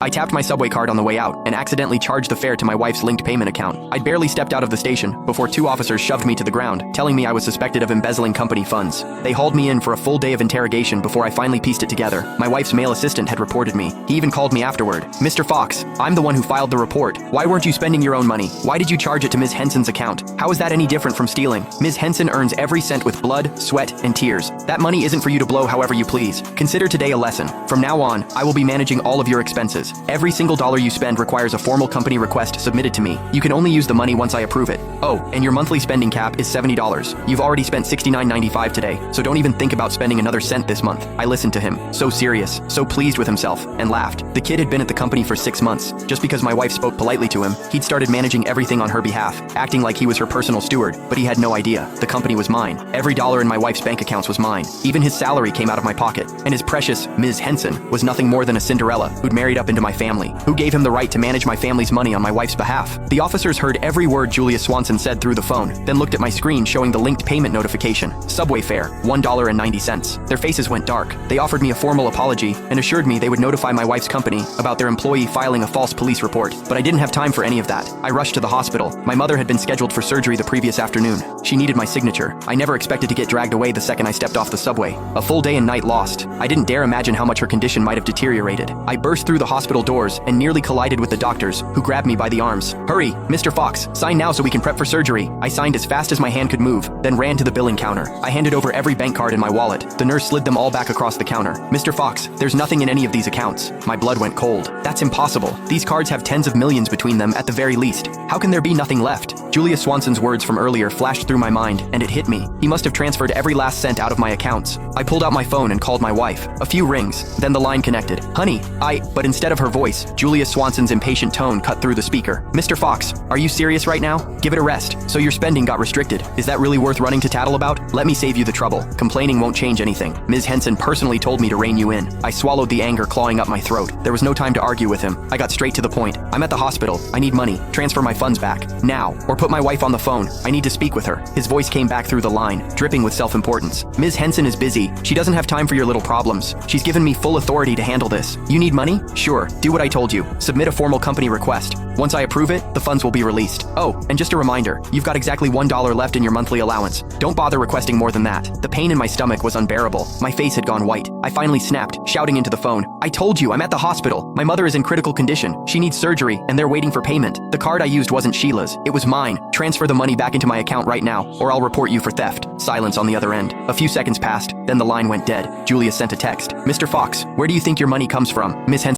I tapped my subway card on the way out and accidentally charged the fare to my wife's linked payment account. I'd barely stepped out of the station before two officers shoved me to the ground, telling me I was suspected of embezzling company funds. They hauled me in for a full day of interrogation before I finally pieced it together. My wife's male assistant had reported me. He even called me afterward. "Mr. Fox, I'm the one who filed the report. Why weren't you spending your own money? Why did you charge it to Ms. Henson's account? How is that any different from stealing? Ms. Henson earns every cent with blood, sweat, and tears. That money isn't for you to blow however you please. Consider today a lesson. From now on, I will be managing all of your expenses. Every single dollar you spend requires a formal company request submitted to me. You can only use the money once I approve it. Oh, and your monthly spending cap is $70. You've already spent $69.95 today, so don't even think about spending another cent this month." I listened to him, so serious, so pleased with himself, and laughed. The kid had been at the company for 6 months. Just because my wife spoke politely to him, he'd started managing everything on her behalf, acting like he was her personal steward, but he had no idea. The company was mine. Every dollar in my wife's bank accounts was mine. Even his salary came out of my pocket, and his precious Ms. Henson was nothing more than a Cinderella who'd married up into my family. Who gave him the right to manage my family's money on my wife's behalf? The officers heard every word Julia Swanson said through the phone, then looked at my screen showing the linked payment notification. Subway fare, $1.90. Their faces went dark. They offered me a formal apology and assured me they would notify my wife's company about their employee filing a false police report. But I didn't have time for any of that. I rushed to the hospital. My mother had been scheduled for surgery the previous afternoon. She needed my signature. I never expected to get dragged away the second I stepped off the subway. A full day and night lost. I didn't dare imagine how much her condition might have deteriorated. I burst through the hospital doors and nearly collided with the doctors, who grabbed me by the arms. "Hurry, Mr. Fox, sign now so we can prep for surgery." I signed as fast as my hand could move, then ran to the billing counter. I handed over every bank card in my wallet. The nurse slid them all back across the counter. "Mr. Fox, there's nothing in any of these accounts." My blood went cold. "That's impossible. These cards have tens of millions between them at the very least. How can there be nothing left?" Julia Swanson's words from earlier flashed through my mind, and it hit me. He must have transferred every last cent out of my accounts. I pulled out my phone and called my wife. A few rings, then the line connected. "Honey, But instead of her voice, Julia Swanson's impatient tone cut through the speaker. "Mr. Fox, are you serious right now? Give it a rest. So your spending got restricted. Is that really worth running to tattle about? Let me save you the trouble. Complaining won't change anything. Ms. Henson personally told me to rein you in." I swallowed the anger clawing up my throat. There was no time to argue with him. I got straight to the point. "I'm at the hospital. I need money. Transfer my funds back. Now. Or put my wife on the phone. I need to speak with her." His voice came back through the line, dripping with self-importance. "Ms. Henson is busy. She doesn't have time for your little problems. She's given me full authority to handle this. You need money? Sure. Do what I told you. Submit a formal company request. Once I approve it, the funds will be released. Oh, and just a reminder, you've got exactly $1 left in your monthly allowance. Don't bother requesting more than that." The pain in my stomach was unbearable. My face had gone white. I finally snapped, shouting into the phone, "I told you, I'm at the hospital. My mother is in critical condition. She needs surgery, and they're waiting for payment. The card I used wasn't Sheila's. It was mine. Transfer the money back into my account right now, or I'll report you for theft." Silence on the other end. A few seconds passed, then the line went dead. Julia sent a text. "Mr. Fox, where do you think your money comes from? Miss Henson